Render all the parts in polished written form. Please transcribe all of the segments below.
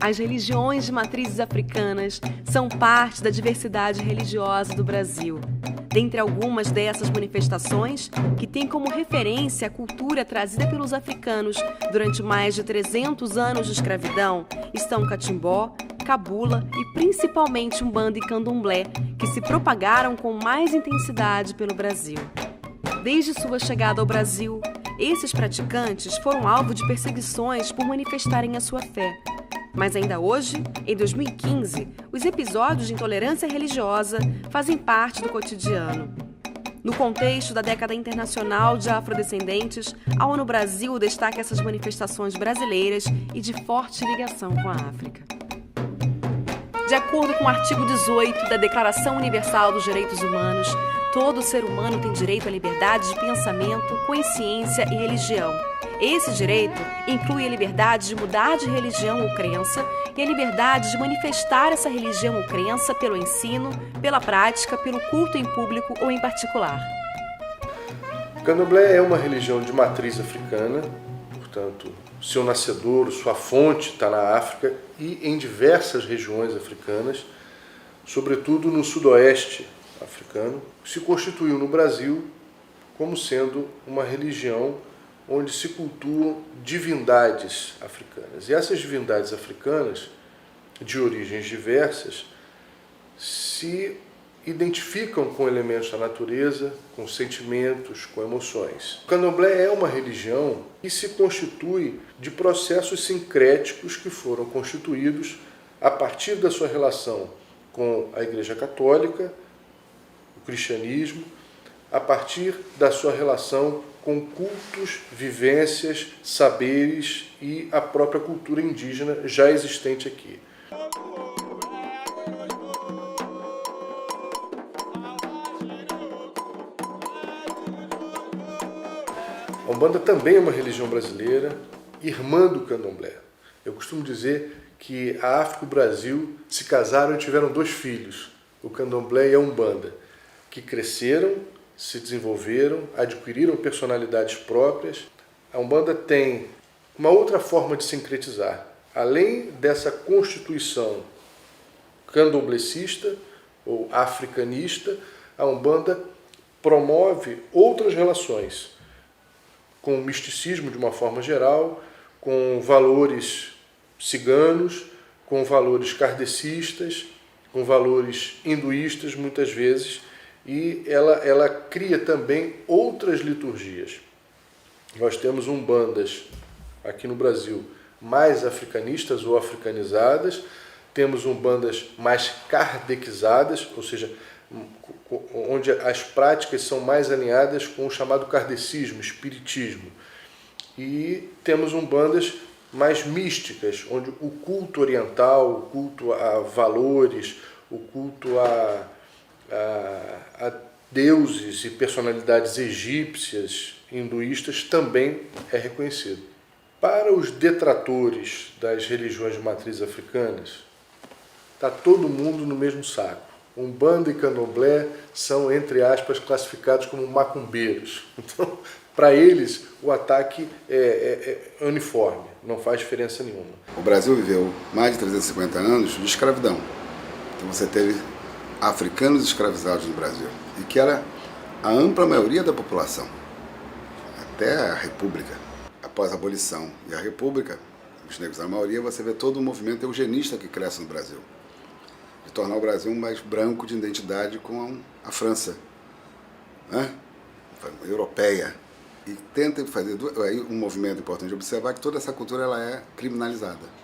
As religiões de matrizes africanas são parte da diversidade religiosa do Brasil. Dentre algumas dessas manifestações, que têm como referência a cultura trazida pelos africanos durante mais de 300 anos de escravidão, estão Catimbó, Cabula e principalmente Umbanda e Candomblé, que se propagaram com mais intensidade pelo Brasil. Desde sua chegada ao Brasil, esses praticantes foram alvo de perseguições por manifestarem a sua fé. Mas ainda hoje, em 2015, os episódios de intolerância religiosa fazem parte do cotidiano. No contexto da década internacional de afrodescendentes, a ONU Brasil destaca essas manifestações brasileiras e de forte ligação com a África. De acordo com o artigo 18 da Declaração Universal dos Direitos Humanos, todo ser humano tem direito à liberdade de pensamento, consciência e religião. Esse direito inclui a liberdade de mudar de religião ou crença e a liberdade de manifestar essa religião ou crença pelo ensino, pela prática, pelo culto em público ou em particular. O Candomblé é uma religião de matriz africana, portanto, seu nascedouro, sua fonte está na África e em diversas regiões africanas, sobretudo no sudoeste africano, se constituiu no Brasil como sendo uma religião onde se cultuam divindades africanas. E essas divindades africanas, de origens diversas, se identificam com elementos da natureza, com sentimentos, com emoções. O Candomblé é uma religião que se constitui de processos sincréticos que foram constituídos a partir da sua relação com a Igreja Católica, o cristianismo, a partir da sua relação com cultos, vivências, saberes e a própria cultura indígena já existente aqui. A Umbanda também é uma religião brasileira, irmã do Candomblé. Eu costumo dizer que a África e o Brasil se casaram e tiveram 2 filhos, o Candomblé e a Umbanda, que cresceram, se desenvolveram, adquiriram personalidades próprias. A Umbanda tem uma outra forma de sincretizar. Além dessa constituição candomblecista ou africanista, a Umbanda promove outras relações com o misticismo de uma forma geral, com valores ciganos, com valores kardecistas, com valores hinduístas muitas vezes, e ela cria também outras liturgias. Nós temos umbandas aqui no Brasil mais africanistas ou africanizadas, temos umbandas mais kardequizadas, ou seja, onde as práticas são mais alinhadas com o chamado kardecismo, espiritismo. E temos umbandas mais místicas, onde o culto oriental, o culto a valores, o culto a deuses e personalidades egípcias, hinduístas, também é reconhecido. Para os detratores das religiões de matriz africanas, está todo mundo no mesmo saco. Umbanda e Candomblé são, entre aspas, classificados como macumbeiros. Então, para eles, o ataque é uniforme, não faz diferença nenhuma. O Brasil viveu mais de 350 anos de escravidão. Então você teve africanos escravizados no Brasil, e que era a ampla maioria da população, até a República. Após a abolição e a República, os negros a maioria, você vê todo o movimento eugenista que cresce no Brasil, de tornar o Brasil mais branco de identidade com a França, né? Europeia, e tenta fazer aí um movimento importante de observar que toda essa cultura ela é criminalizada,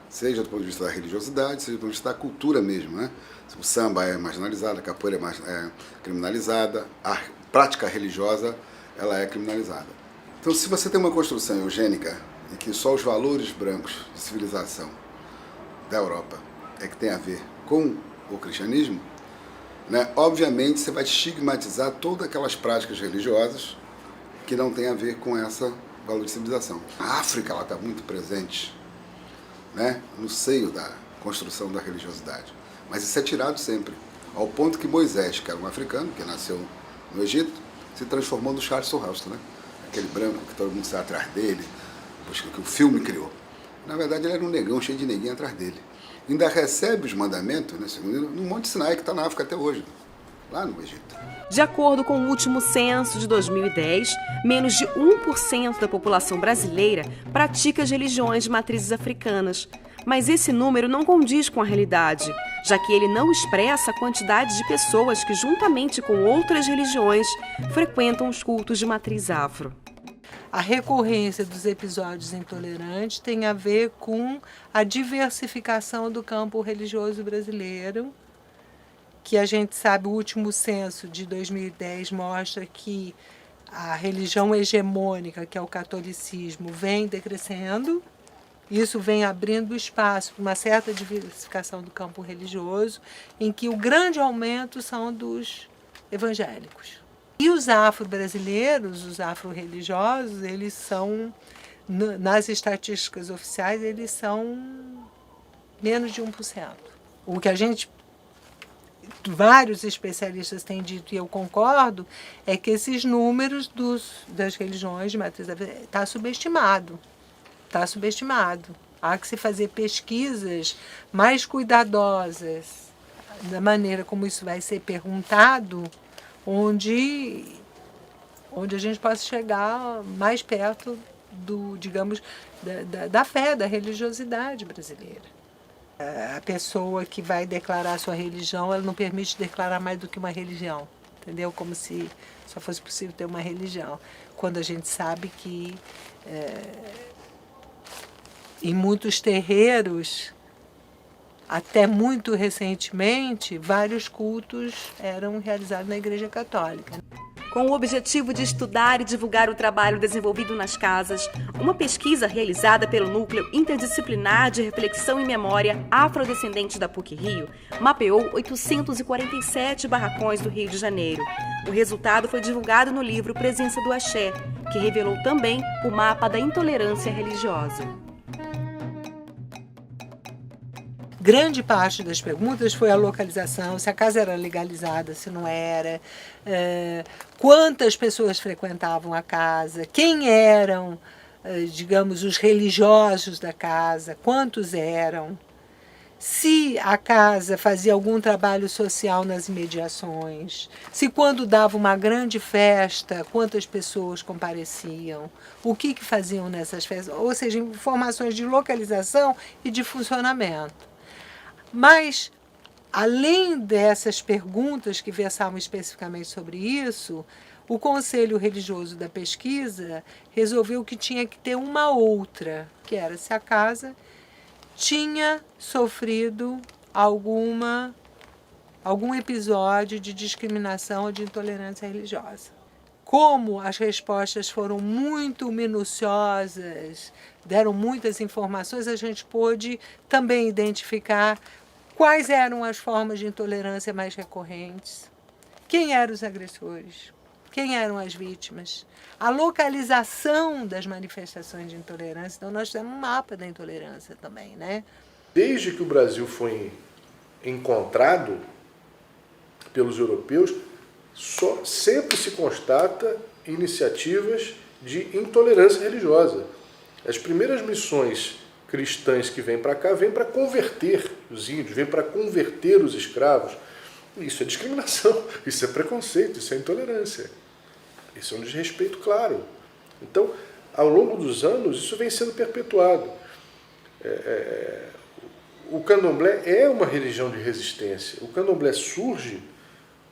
seja do ponto de vista da religiosidade, seja do ponto de vista da cultura mesmo, né? O samba é marginalizado, a capoeira é criminalizada, a prática religiosa ela é criminalizada. Então, se você tem uma construção eugênica em que só os valores brancos de civilização da Europa é que tem a ver com o cristianismo, né? Obviamente você vai estigmatizar todas aquelas práticas religiosas que não têm a ver com essa valor de civilização. A África está muito presente, né, no seio da construção da religiosidade. Mas isso é tirado sempre, ao ponto que Moisés, que era um africano, que nasceu no Egito, se transformou no Charlton Heston, né? Aquele branco que todo mundo sai atrás dele, que o filme criou. Na verdade, ele era um negão cheio de neguinho atrás dele. Ainda recebe os mandamentos, né, no Monte Sinai, que está na África até hoje, lá no Egito. De acordo com o último censo de 2010, menos de 1% da população brasileira pratica as religiões de matrizes africanas. Mas esse número não condiz com a realidade, já que ele não expressa a quantidade de pessoas que, juntamente com outras religiões, frequentam os cultos de matriz afro. A recorrência dos episódios intolerantes tem a ver com a diversificação do campo religioso brasileiro, que a gente sabe, o último censo de 2010 mostra que a religião hegemônica, que é o catolicismo, vem decrescendo. Isso vem abrindo espaço para uma certa diversificação do campo religioso, em que o grande aumento são dos evangélicos. E os afro-brasileiros, os afro-religiosos, eles são, nas estatísticas oficiais, eles são menos de 1%. O que vários especialistas têm dito, e eu concordo, é que esses números das religiões de matriz está subestimado. Está subestimado. Há que se fazer pesquisas mais cuidadosas da maneira como isso vai ser perguntado, onde a gente possa chegar mais perto da fé, da religiosidade brasileira. A pessoa que vai declarar a sua religião, ela não permite declarar mais do que uma religião, entendeu? Como se só fosse possível ter uma religião, quando a gente sabe que em muitos terreiros, até muito recentemente, vários cultos eram realizados na Igreja Católica. Com o objetivo de estudar e divulgar o trabalho desenvolvido nas casas, uma pesquisa realizada pelo Núcleo Interdisciplinar de Reflexão e Memória Afrodescendente da PUC-Rio mapeou 847 barracões do Rio de Janeiro. O resultado foi divulgado no livro Presença do Axé, que revelou também o mapa da intolerância religiosa. Grande parte das perguntas foi a localização, se a casa era legalizada, se não era, quantas pessoas frequentavam a casa, quem eram, digamos, os religiosos da casa, quantos eram, se a casa fazia algum trabalho social nas imediações, se quando dava uma grande festa, quantas pessoas compareciam, o que faziam nessas festas, ou seja, informações de localização e de funcionamento. Mas, além dessas perguntas que versavam especificamente sobre isso, o Conselho Religioso da Pesquisa resolveu que tinha que ter uma outra, que era se a casa tinha sofrido algum episódio de discriminação ou de intolerância religiosa. Como as respostas foram muito minuciosas, deram muitas informações, a gente pôde também identificar quais eram as formas de intolerância mais recorrentes, quem eram os agressores, quem eram as vítimas, a localização das manifestações de intolerância. Então, nós temos um mapa da intolerância também, né? Desde que o Brasil foi encontrado pelos europeus, sempre se constata iniciativas de intolerância religiosa. As primeiras missões cristãs que vêm para cá vêm para converter os índios, vêm para converter os escravos. Isso é discriminação, isso é preconceito, isso é intolerância. Isso é um desrespeito claro. Então, ao longo dos anos, isso vem sendo perpetuado. O candomblé é uma religião de resistência. O candomblé surge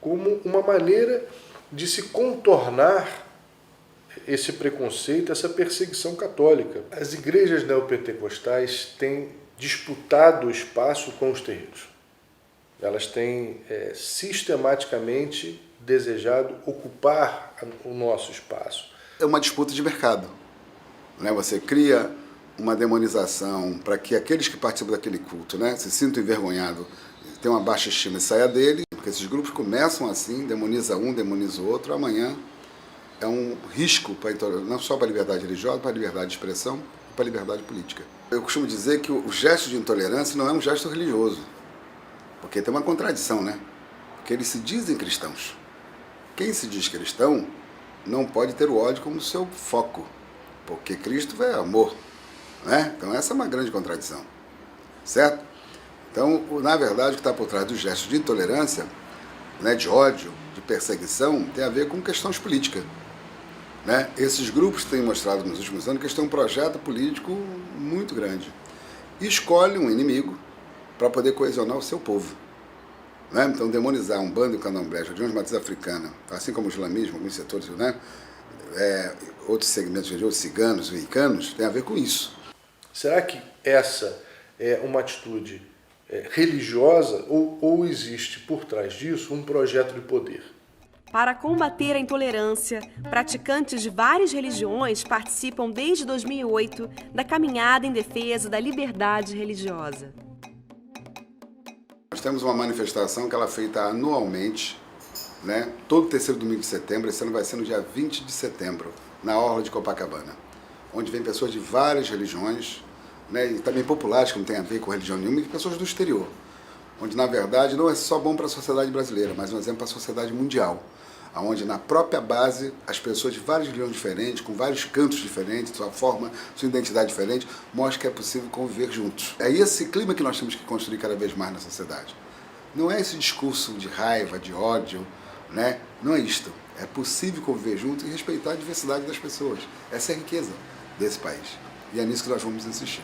como uma maneira de se contornar esse preconceito, essa perseguição católica. As igrejas neopentecostais têm disputado o espaço com os terreiros. Elas têm sistematicamente desejado ocupar o nosso espaço. É uma disputa de mercado, né? Você cria uma demonização para que aqueles que participam daquele culto, né, se sintam envergonhados, tenham uma baixa estima e saia dele, porque esses grupos começam assim, demoniza um, demoniza o outro, amanhã é um risco para não só para a liberdade religiosa, para a liberdade de expressão e para a liberdade política. Eu costumo dizer que o gesto de intolerância não é um gesto religioso, porque tem uma contradição, né? Porque eles se dizem cristãos. Quem se diz cristão não pode ter o ódio como seu foco, porque Cristo é amor. né? Então essa é uma grande contradição, certo? Então, na verdade, o que está por trás dos gestos de intolerância, né, de ódio, de perseguição, tem a ver com questões políticas. Né? Esses grupos têm mostrado nos últimos anos que eles têm um projeto político muito grande. E escolhem um inimigo para poder coesionar o seu povo. Né? Então, demonizar um bando de candomblé, de uma matriz africana, assim como o islamismo, alguns setores, né? Outros segmentos religiosos, ciganos, ricanos, tem a ver com isso. Será que essa é uma atitude religiosa ou existe por trás disso um projeto de poder? Para combater a intolerância, praticantes de várias religiões participam desde 2008 da caminhada em defesa da liberdade religiosa. Nós temos uma manifestação que ela é feita anualmente, né? Todo terceiro domingo de setembro. Esse ano vai ser no dia 20 de setembro, na Orla de Copacabana, onde vem pessoas de várias religiões, né? E também populares, que não tem a ver com religião nenhuma, e pessoas do exterior, onde na verdade não é só bom para a sociedade brasileira, mas um exemplo para a sociedade mundial, onde na própria base as pessoas de várias religiões diferentes, com vários cantos diferentes, sua forma, sua identidade diferente, mostram que é possível conviver juntos. É esse clima que nós temos que construir cada vez mais na sociedade. Não é esse discurso de raiva, de ódio, né? Não é isto. É possível conviver juntos e respeitar a diversidade das pessoas. Essa é a riqueza desse país. E é nisso que nós vamos insistir.